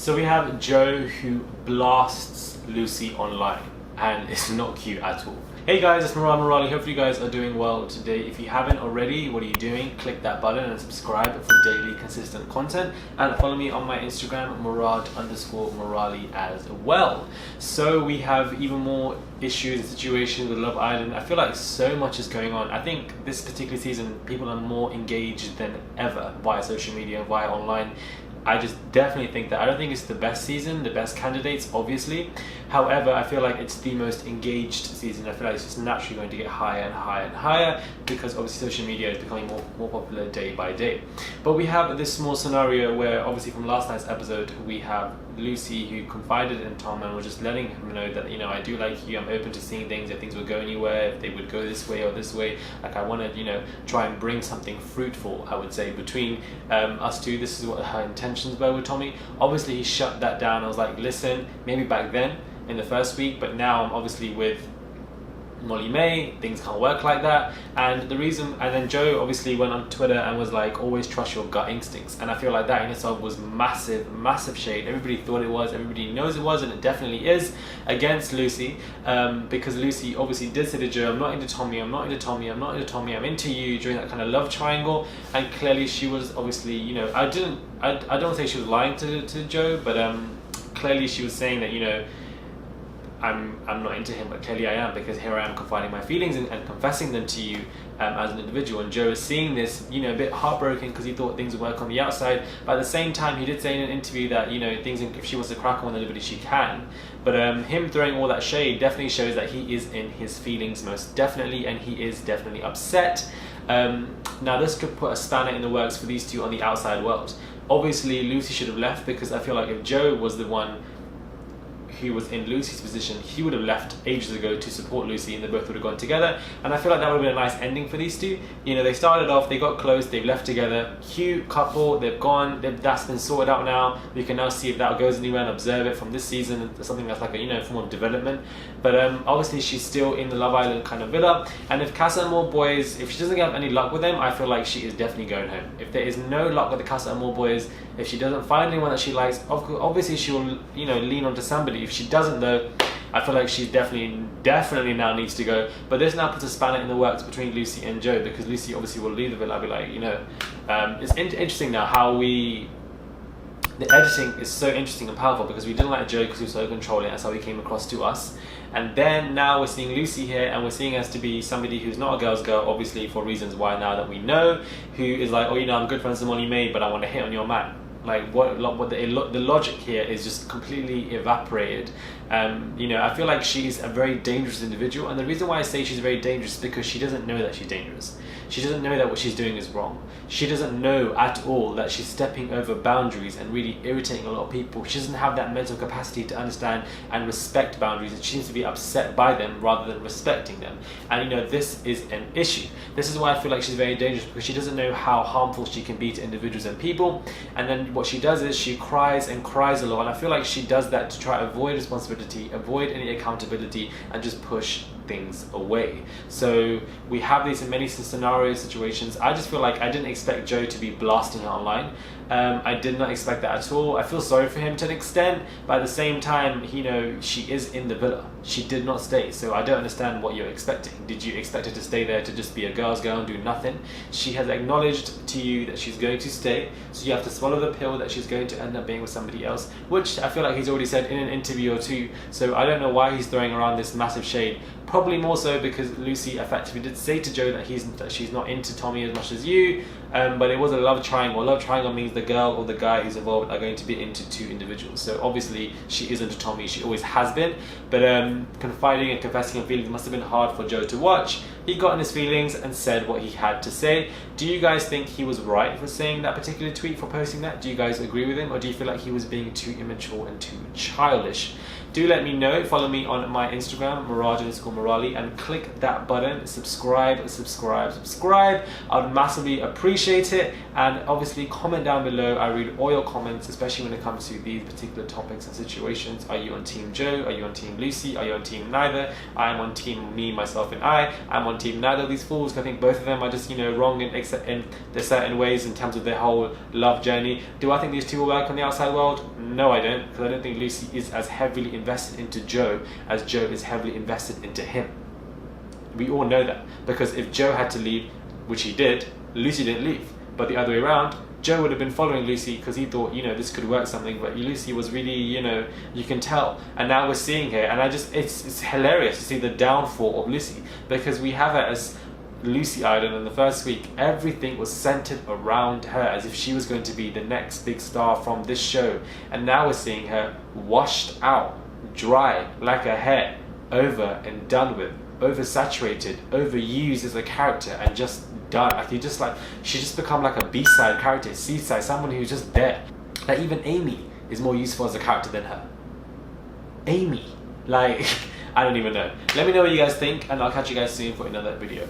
So we have Joe who blasts Lucie online, and it's not cute at all. Hey guys, it's Murali. Hopefully you guys are doing well today. If you haven't already, what are you doing? Click that button and subscribe for daily consistent content, and follow me on my Instagram, Murad_Murali as well. So we have even more issues and situations with Love Island. I feel like so much is going on. I think this particular season people are more engaged than ever via social media, via online. I just definitely think that I don't think it's the best season, the best candidates obviously. However, I feel like it's the most engaged season. I feel like it's just naturally going to get higher and higher and higher because obviously social media is becoming more popular day by day. But we have this small scenario where obviously from last night's episode we have Lucie who confided in Tom and was just letting him know that, you know, I do like you, I'm open to seeing things, if things would go anywhere, if they would go this way or this way, like I want to, you know, try and bring something fruitful, I would say, between us two. This is what her intentions were with Tommy. Obviously he shut that down. I was like, listen, maybe back then in the first week, but now I'm obviously with Molly May, things can't work like that. And the reason, and then Joe obviously went on Twitter and was like, always trust your gut instincts, and I feel like that in itself was massive shade. Everybody thought it was, everybody knows it was, and it definitely is against Lucie, because Lucie obviously did say to Joe, I'm not into Tommy, I'm not into Tommy, I'm not into Tommy, I'm into you, during that kind of love triangle. And clearly she was obviously, you know, I don't say she was lying to Joe, but clearly she was saying that, you know, I'm not into him, but clearly I am, because here I am confiding my feelings and confessing them to you as an individual. And Joe is seeing this, you know, a bit heartbroken because he thought things would work on the outside, but at the same time he did say in an interview that, you know, things, if she wants to crack on with anybody she can. But him throwing all that shade definitely shows that he is in his feelings most definitely, and he is definitely upset. Now this could put a spanner in the works for these two on the outside world. Obviously Lucie should have left, because I feel like if Joe was the one who was in Lucie's position, he would have left ages ago to support Lucie, and they both would have gone together. And I feel like that would have been a nice ending for these two. You know, they started off, they got close, they've left together, cute couple, they've gone, that's been sorted out now. We can now see if that goes anywhere and observe it from this season, something that's like a, you know, form of development. But obviously she's still in the Love Island kind of villa, and if Casa Amor boys, if she doesn't have any luck with them, I feel like she is definitely going home. If there is no luck with the Casa Amor boys, if she doesn't find anyone that she likes, obviously she will, you know, lean onto somebody. If she doesn't though, I feel like she definitely now needs to go. But this now puts a spanner in the works between Lucie and Joe, because Lucie obviously will leave the villa. I'll be like, you know, it's interesting now how the editing is so interesting and powerful, because we didn't like Joe because he was so controlling. That's how he came across to us. And then now we're seeing Lucie here, and we're seeing us to be somebody who's not a girl's girl, obviously for reasons why now that we know, who is like, oh, you know, I'm good friends with Molly May, but I want to hit on your man. Like what the logic here is just completely evaporated. You know, I feel like she's a very dangerous individual, and the reason why I say she's very dangerous is because she doesn't know that she's dangerous. She doesn't know that what she's doing is wrong. She doesn't know at all that she's stepping over boundaries and really irritating a lot of people. She doesn't have that mental capacity to understand and respect boundaries, and she seems to be upset by them rather than respecting them. And you know, this is an issue. This is why I feel like she's very dangerous, because she doesn't know how harmful she can be to individuals and people. And then what she does is she cries and cries a lot, and I feel like she does that to try to avoid responsibility, avoid any accountability, and just push things away. So we have these in many scenarios, situations. I just feel like I didn't expect Joe to be blasting her online. I did not expect that at all. I feel sorry for him to an extent, but at the same time, you know, she is in the villa. She did not stay, so I don't understand what you're expecting. Did you expect her to stay there to just be a girl's girl and do nothing? She has acknowledged to you that she's going to stay, so you have to swallow the pill that she's going to end up being with somebody else, which I feel like he's already said in an interview or two. So I don't know why he's throwing around this massive shade. Probably more so because Lucie effectively did say to Joe that she's not into Tommy as much as you, but it was a love triangle. Love triangle means the girl or the guy who's involved are going to be into two individuals. So obviously she is into Tommy, she always has been, but confiding and confessing her feelings must have been hard for Joe to watch. He got in his feelings and said what he had to say. Do you guys think he was right for saying that particular tweet, for posting that? Do you guys agree with him, or do you feel like he was being too immature and too childish? Do let me know. Follow me on my Instagram, Murad_Murali, and click that button, subscribe. I would massively appreciate it. And obviously comment down below. I read all your comments, especially when it comes to these particular topics and situations. Are you on team Joe? Are you on team Lucie? Are you on team neither? I'm on team me, myself and I'm on team. Neither of these fools. I think both of them are just, you know, wrong in their certain ways in terms of their whole love journey. Do I think these two will work on the outside world? No, I don't, because I don't think Lucie is as heavily invested into Joe as Joe is heavily invested into him. We all know that, because if Joe had to leave, which he did, Lucie didn't leave. But the other way around, Joe would have been following Lucie because he thought, you know, this could work something, but Lucie was really, you know, you can tell. And now we're seeing her, and it's hilarious to see the downfall of Lucie, because we have her as Lucie Island in the first week. Everything was centered around her, as if she was going to be the next big star from this show. And now we're seeing her washed out, dry, like her hair, over and done with, oversaturated, overused as a character, and just done. Like she's just become like a B-side character, C-side, someone who's just there. Like even Amy is more useful as a character than her. Amy, like I don't even know. Let me know what you guys think, and I'll catch you guys soon for another video.